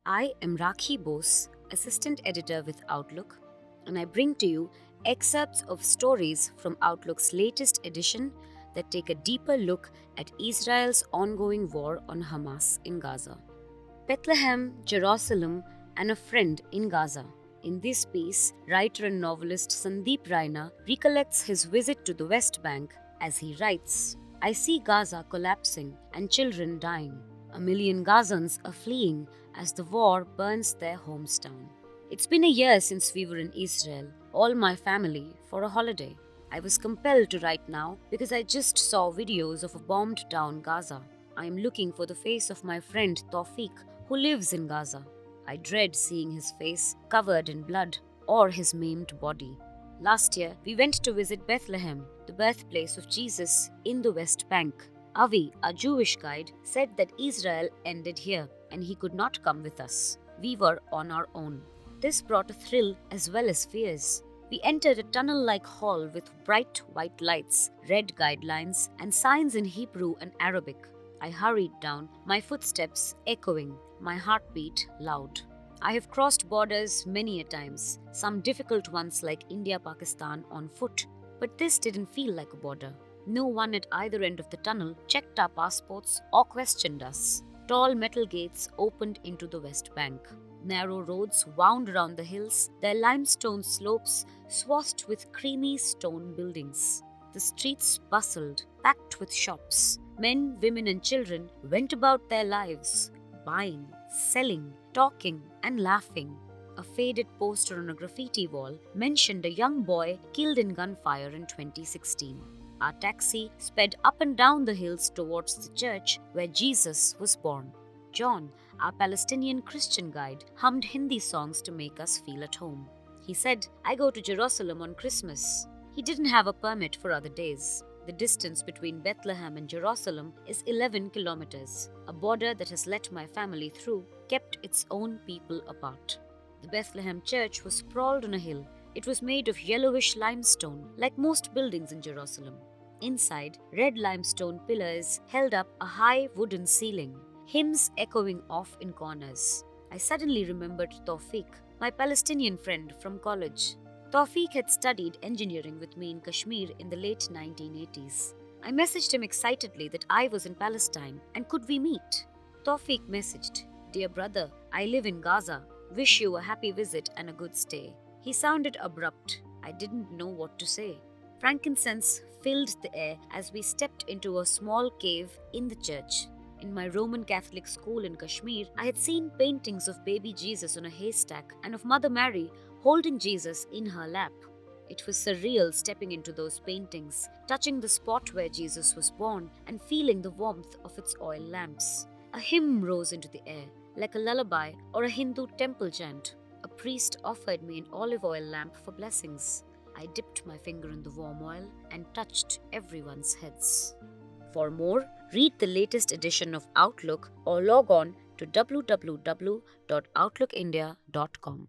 I am Rakhi Bose, Assistant Editor with Outlook, and I bring to you excerpts of stories from Outlook's latest edition that take a deeper look at Israel's ongoing war on Hamas in Gaza. Bethlehem, Jerusalem, and a friend in Gaza. In this piece, writer and novelist Sandeep Raina recollects his visit to the West Bank as he writes, "I see Gaza collapsing and children dying. A million Gazans are fleeing as the war burns their homes down. It's been a year since we were in Israel, all my family, for a holiday. I was compelled to write now because I just saw videos of a bombed down Gaza. I am looking for the face of my friend Tawfiq, who lives in Gaza. I dread seeing his face covered in blood or his maimed body. Last year, we went to visit Bethlehem, the birthplace of Jesus, in the West Bank. Aviv, a Jewish guide, said that Israel ended here and he could not come with us. We were on our own. This brought a thrill as well as fears. We entered a tunnel-like hall with bright white lights, red guidelines, and signs in Hebrew and Arabic. I hurried down, my footsteps echoing, my heartbeat loud. I have crossed borders many a times, some difficult ones like India-Pakistan on foot, but this didn't feel like a border. No one at either end of the tunnel checked our passports or questioned us. Tall metal gates opened into the West Bank. Narrow roads wound around the hills, their limestone slopes swathed with creamy stone buildings. The streets bustled, packed with shops. Men, women, and children went about their lives, buying, selling, talking, and laughing. A faded poster on a graffiti wall mentioned a young boy killed in gunfire in 2016. Our taxi sped up and down the hills towards the church where Jesus was born. John, our Palestinian Christian guide, hummed Hindi songs to make us feel at home. He said, "I go to Jerusalem on Christmas." He didn't have a permit for other days. The distance between Bethlehem and Jerusalem is 11 kilometers. A border that has let my family through kept its own people apart. The Bethlehem church was sprawled on a hill. It was made of yellowish limestone, like most buildings in Jerusalem. Inside, red limestone pillars held up a high wooden ceiling, hymns echoing off in corners. I suddenly remembered Tawfiq, my Palestinian friend from college. Tawfiq had studied engineering with me in Kashmir in the late 1980s. I messaged him excitedly that I was in Palestine and could we meet? Tawfiq messaged, "Dear brother, I live in Gaza. Wish you a happy visit and a good stay." He sounded abrupt. I didn't know what to say. Frankincense filled the air as we stepped into a small cave in the church. In my Roman Catholic school in Kashmir, I had seen paintings of baby Jesus on a haystack and of Mother Mary holding Jesus in her lap. It was surreal stepping into those paintings, touching the spot where Jesus was born and feeling the warmth of its oil lamps. A hymn rose into the air, like a lullaby or a Hindu temple chant. A priest offered me an olive oil lamp for blessings. I dipped my finger in the warm oil and touched everyone's heads. For more, read the latest edition of Outlook or log on to www.outlookindia.com.